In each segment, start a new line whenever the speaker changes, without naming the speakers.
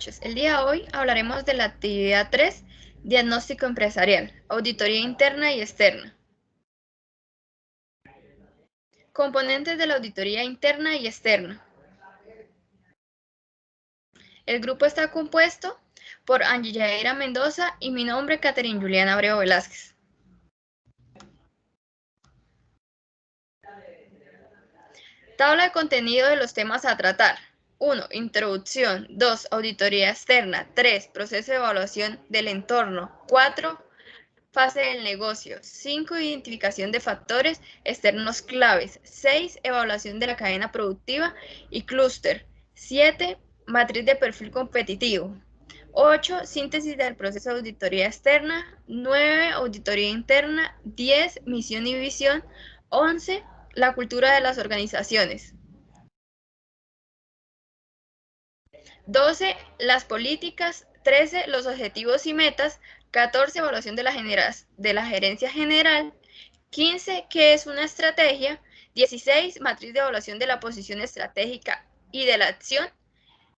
noches. El día de hoy hablaremos de la actividad 3, diagnóstico empresarial, auditoría interna y externa. Componentes de la auditoría interna y externa. El grupo está compuesto por Angie Yaira Mendoza y mi nombre, Catherine Juliana Abreu Velázquez. Tabla de contenido de los temas a tratar. 1. Introducción. 2. Auditoría externa. 3. Proceso de evaluación del entorno. 4. Fase del negocio. 5. Identificación de factores externos claves. 6. Evaluación de la cadena productiva y clúster. 7. Matriz de perfil competitivo. 8. Síntesis del proceso de auditoría externa. 9. Auditoría interna. 10. Misión y visión. 11. La cultura de las organizaciones. 12. Las políticas. 13. Los objetivos y metas. 14. Evaluación de la gerencia general. 15. ¿Qué es una estrategia? 16. Matriz de evaluación de la posición estratégica y de la acción.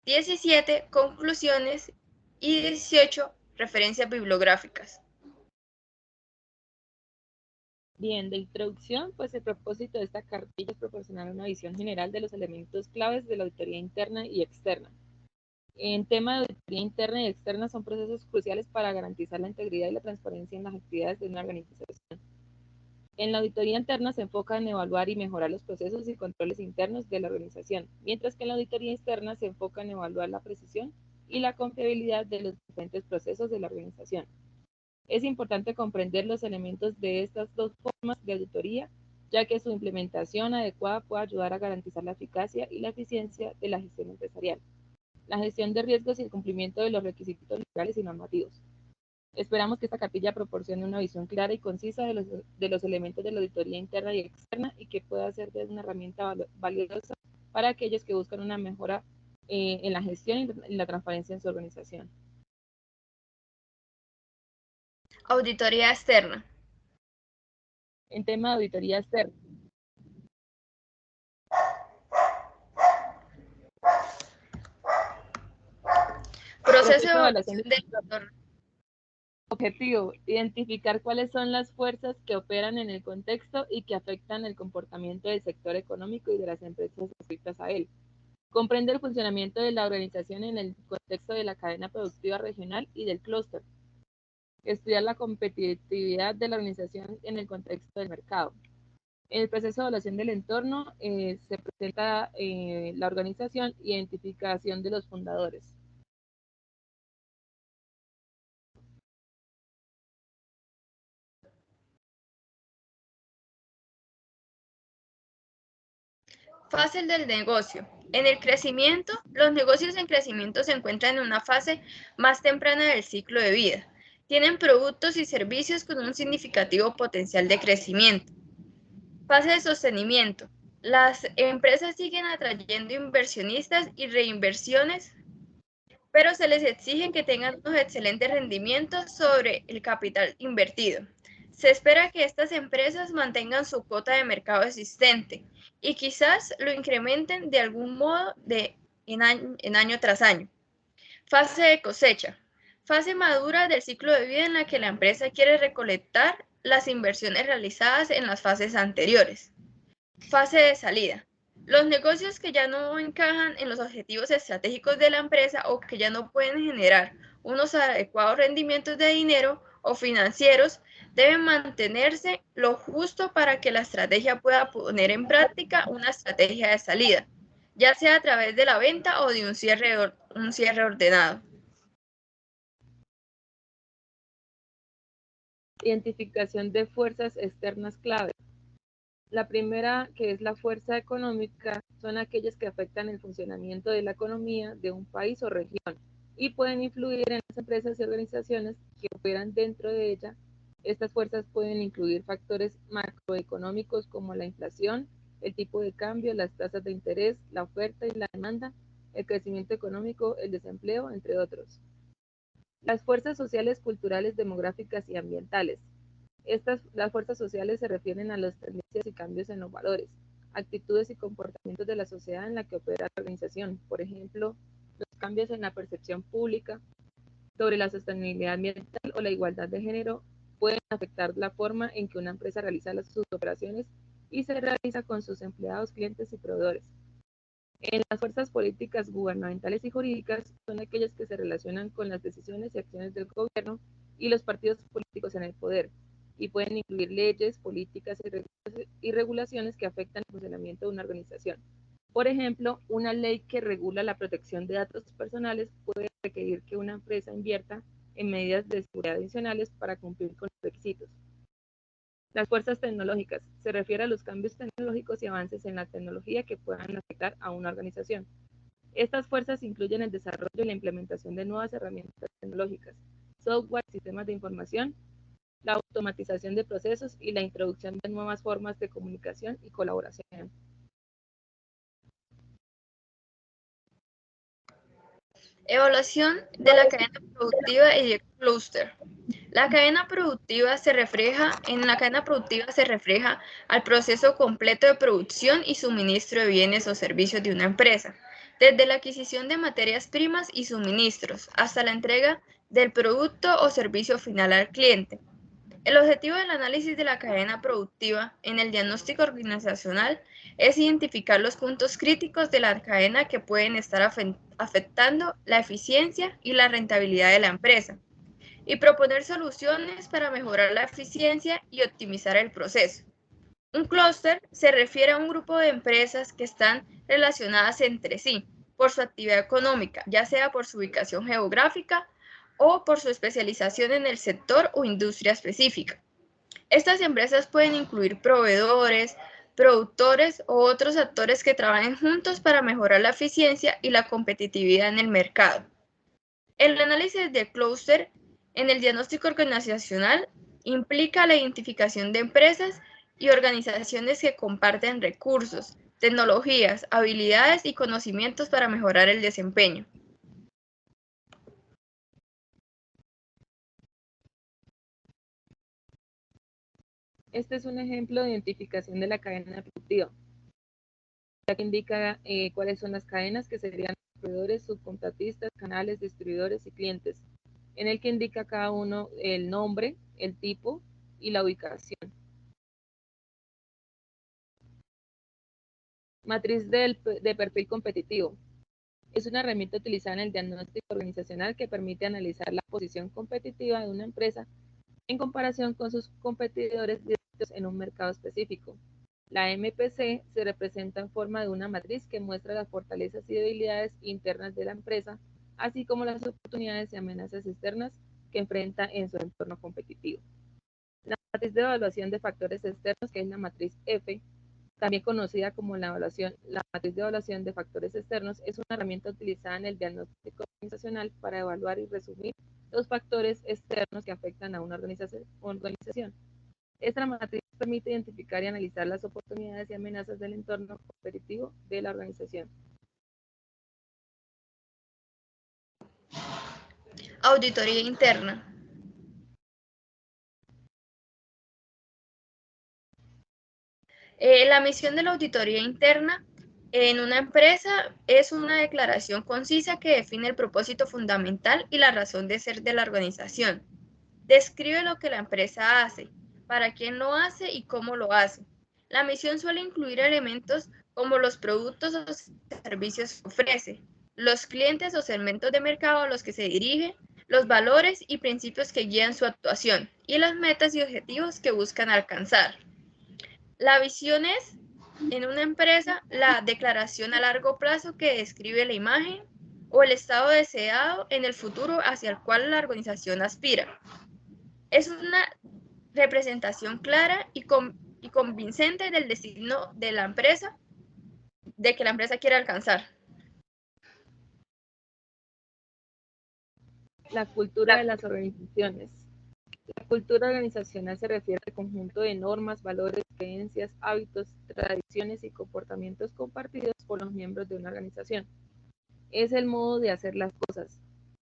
17. Conclusiones. Y 18. Referencias bibliográficas.
Bien, de introducción, pues el propósito de esta cartilla es proporcionar una visión general de los elementos claves de la auditoría interna y externa. En tema de auditoría interna y externa son procesos cruciales para garantizar la integridad y la transparencia en las actividades de una organización. En la auditoría interna se enfoca en evaluar y mejorar los procesos y controles internos de la organización, mientras que en la auditoría externa se enfoca en evaluar la precisión y la confiabilidad de los diferentes procesos de la organización. Es importante comprender los elementos de estas dos formas de auditoría, ya que su implementación adecuada puede ayudar a garantizar la eficacia y la eficiencia de la gestión empresarial, la gestión de riesgos y el cumplimiento de los requisitos legales y normativos. Esperamos que esta cartilla proporcione una visión clara y concisa de los elementos de la auditoría interna y externa y que pueda ser de una herramienta valiosa para aquellos que buscan una mejora en la gestión y la transparencia en su organización.
Auditoría externa.
En tema de auditoría externa.
Proceso de evaluación del entorno.
Objetivo: identificar cuáles son las fuerzas que operan en el contexto y que afectan el comportamiento del sector económico y de las empresas adscritas a él. Comprende el funcionamiento de la organización en el contexto de la cadena productiva regional y del clúster. Estudiar la competitividad de la organización en el contexto del mercado. En el proceso de evaluación del entorno se presenta la organización e identificación de los fundadores.
Fase del negocio. En el crecimiento, los negocios en crecimiento se encuentran en una fase más temprana del ciclo de vida. Tienen productos y servicios con un significativo potencial de crecimiento. Fase de sostenimiento. Las empresas siguen atrayendo inversionistas y reinversiones, pero se les exige que tengan unos excelentes rendimientos sobre el capital invertido. Se espera que estas empresas mantengan su cuota de mercado existente y quizás lo incrementen de algún modo en año tras año. Fase de cosecha. Fase madura del ciclo de vida en la que la empresa quiere recolectar las inversiones realizadas en las fases anteriores. Fase de salida. Los negocios que ya no encajan en los objetivos estratégicos de la empresa o que ya no pueden generar unos adecuados rendimientos de dinero o financieros deben mantenerse lo justo para que la estrategia pueda poner en práctica una estrategia de salida, ya sea a través de la venta o de un cierre ordenado.
Identificación de fuerzas externas clave. La primera, que es la fuerza económica, son aquellas que afectan el funcionamiento de la economía de un país o región y pueden influir en las empresas y organizaciones que operan dentro de ella. Estas fuerzas pueden incluir factores macroeconómicos como la inflación, el tipo de cambio, las tasas de interés, la oferta y la demanda, el crecimiento económico, el desempleo, entre otros. Las fuerzas sociales, culturales, demográficas y ambientales. Las fuerzas sociales se refieren a las tendencias y cambios en los valores, actitudes y comportamientos de la sociedad en la que opera la organización. Por ejemplo, los cambios en la percepción pública sobre la sostenibilidad ambiental o la igualdad de género pueden afectar la forma en que una empresa realiza sus operaciones y se realiza con sus empleados, clientes y proveedores. En las fuerzas políticas, gubernamentales y jurídicas son aquellas que se relacionan con las decisiones y acciones del gobierno y los partidos políticos en el poder, y pueden incluir leyes, políticas y regulaciones que afectan el funcionamiento de una organización. Por ejemplo, una ley que regula la protección de datos personales puede requerir que una empresa invierta en medidas de seguridad adicionales para cumplir con los requisitos. Las fuerzas tecnológicas se refiere a los cambios tecnológicos y avances en la tecnología que puedan afectar a una organización. Estas fuerzas incluyen el desarrollo y la implementación de nuevas herramientas tecnológicas, software, sistemas de información, la automatización de procesos y la introducción de nuevas formas de comunicación y colaboración.
Evaluación de la cadena productiva y el clúster. La cadena productiva se refleja al proceso completo de producción y suministro de bienes o servicios de una empresa, desde la adquisición de materias primas y suministros hasta la entrega del producto o servicio final al cliente. El objetivo del análisis de la cadena productiva en el diagnóstico organizacional es identificar los puntos críticos de la cadena que pueden estar afectando la eficiencia y la rentabilidad de la empresa y proponer soluciones para mejorar la eficiencia y optimizar el proceso. Un clúster se refiere a un grupo de empresas que están relacionadas entre sí por su actividad económica, ya sea por su ubicación geográfica o por su especialización en el sector o industria específica. Estas empresas pueden incluir proveedores, productores o otros actores que trabajen juntos para mejorar la eficiencia y la competitividad en el mercado. El análisis de clúster en el diagnóstico organizacional implica la identificación de empresas y organizaciones que comparten recursos, tecnologías, habilidades y conocimientos para mejorar el desempeño.
Este es un ejemplo de identificación de la cadena productiva, ya que indica cuáles son las cadenas, que serían proveedores, subcontratistas, canales, distribuidores y clientes, en el que indica cada uno el nombre, el tipo y la ubicación. Matriz de perfil competitivo. Es una herramienta utilizada en el diagnóstico organizacional que permite analizar la posición competitiva de una empresa en comparación con sus competidores directos en un mercado específico. La MPC se representa en forma de una matriz que muestra las fortalezas y debilidades internas de la empresa, así como las oportunidades y amenazas externas que enfrenta en su entorno competitivo. La matriz de evaluación de factores externos, que es la matriz F, también conocida como la matriz de evaluación de factores externos, es una herramienta utilizada en el diagnóstico organizacional para evaluar y resumir los factores externos que afectan a una organización. Esta matriz permite identificar y analizar las oportunidades y amenazas del entorno competitivo de la organización.
Auditoría interna. La misión de la auditoría interna en una empresa es una declaración concisa que define el propósito fundamental y la razón de ser de la organización. Describe lo que la empresa hace, para quién lo hace y cómo lo hace. La misión suele incluir elementos como los productos o servicios que ofrece, los clientes o segmentos de mercado a los que se dirige, los valores y principios que guían su actuación y las metas y objetivos que buscan alcanzar. La visión es, en una empresa, la declaración a largo plazo que describe la imagen o el estado deseado en el futuro hacia el cual la organización aspira. Es una representación clara y convincente del destino de la empresa, de que la empresa quiere alcanzar.
La cultura de las organizaciones. La cultura organizacional se refiere al conjunto de normas, valores, creencias, hábitos, tradiciones y comportamientos compartidos por los miembros de una organización. Es el modo de hacer las cosas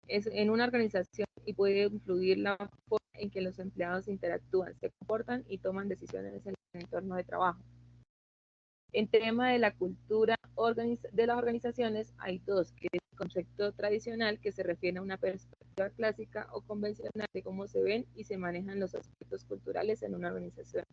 en una organización y puede influir la forma en que los empleados interactúan, se comportan y toman decisiones en el entorno de trabajo. En tema de la cultura de las organizaciones hay dos, que es el concepto tradicional, que se refiere a una perspectiva clásica o convencional de cómo se ven y se manejan los aspectos culturales en una organización.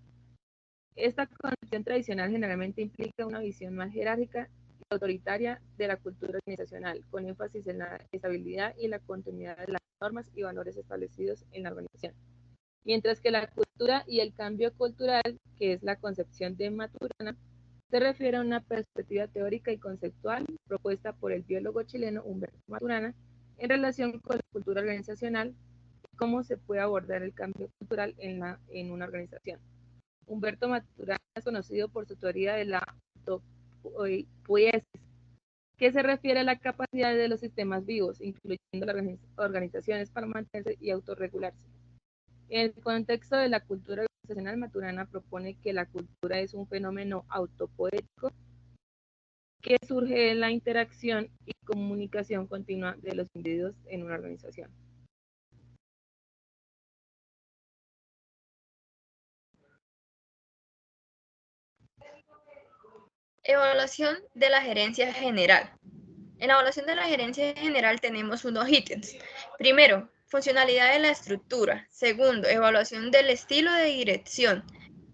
Esta concepción tradicional generalmente implica una visión más jerárquica y autoritaria de la cultura organizacional, con énfasis en la estabilidad y la continuidad de las normas y valores establecidos en la organización. Mientras que la cultura y el cambio cultural, que es la concepción de Maturana, se refiere a una perspectiva teórica y conceptual propuesta por el biólogo chileno Humberto Maturana en relación con la cultura organizacional y cómo se puede abordar el cambio cultural en una organización. Humberto Maturana es conocido por su teoría de la autopoiesis, que se refiere a la capacidad de los sistemas vivos, incluyendo las organizaciones, para mantenerse y autorregularse. En el contexto de la cultura organizacional, Maturana propone que la cultura es un fenómeno autopoético que surge de la interacción y comunicación continua de los individuos en una organización.
Evaluación de la gerencia general. En la evaluación de la gerencia general tenemos unos ítems. Primero, funcionalidad de la estructura. Segundo, evaluación del estilo de dirección.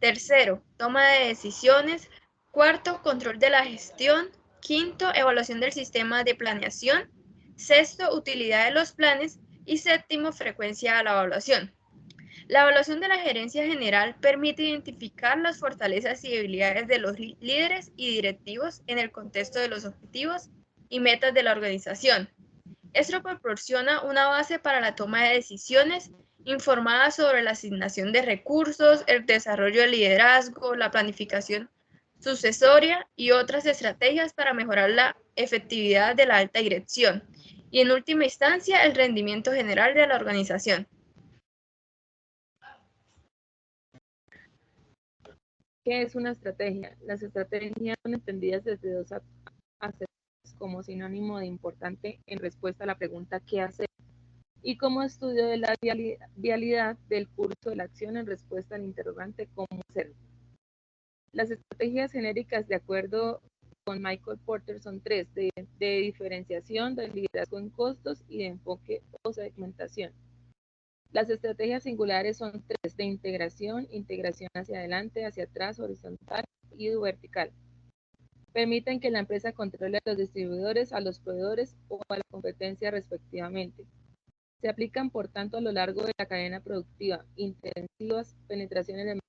Tercero, toma de decisiones. Cuarto, control de la gestión. Quinto, evaluación del sistema de planeación. Sexto, utilidad de los planes. Y séptimo, frecuencia de la evaluación. La evaluación de la gerencia general permite identificar las fortalezas y debilidades de los líderes y directivos en el contexto de los objetivos y metas de la organización. Esto proporciona una base para la toma de decisiones informada sobre la asignación de recursos, el desarrollo del liderazgo, la planificación sucesoria y otras estrategias para mejorar la efectividad de la alta dirección y, en última instancia, el rendimiento general de la organización.
¿Qué es una estrategia? Las estrategias son entendidas desde dos aspectos, como sinónimo de importante en respuesta a la pregunta ¿qué hacer? Y como estudio de la vialidad del curso de la acción en respuesta al interrogante ¿cómo hacer? Las estrategias genéricas, de acuerdo con Michael Porter, son tres: de diferenciación, de liderazgo en costos y de enfoque o segmentación. Las estrategias singulares son tres: de integración, integración hacia adelante, hacia atrás, horizontal y vertical. Permiten que la empresa controle a los distribuidores, a los proveedores o a la competencia respectivamente. Se aplican, por tanto, a lo largo de la cadena productiva, intensivas penetraciones de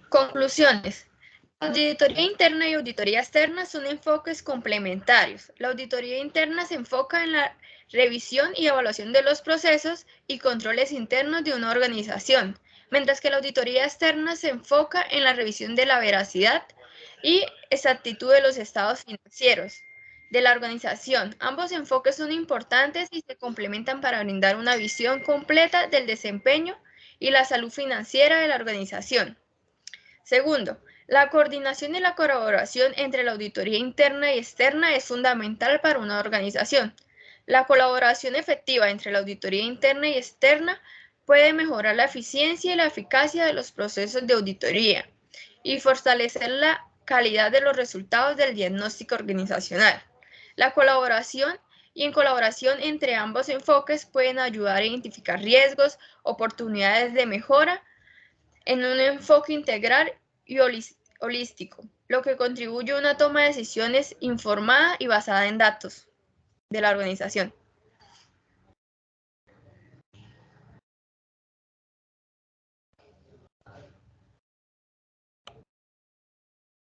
Conclusiones. Auditoría interna y auditoría externa son enfoques complementarios. La auditoría interna se enfoca en la revisión y evaluación de los procesos y controles internos de una organización, mientras que la auditoría externa se enfoca en la revisión de la veracidad y exactitud de los estados financieros de la organización. Ambos enfoques son importantes y se complementan para brindar una visión completa del desempeño y la salud financiera de la organización. Segundo, La coordinación y la colaboración entre la auditoría interna y externa es fundamental para una organización. La colaboración efectiva entre la auditoría interna y externa puede mejorar la eficiencia y la eficacia de los procesos de auditoría y fortalecer la calidad de los resultados del diagnóstico organizacional. La colaboración y en colaboración entre ambos enfoques pueden ayudar a identificar riesgos, oportunidades de mejora en un enfoque integral y holístico, lo que contribuye a una toma de decisiones informada y basada en datos de la organización.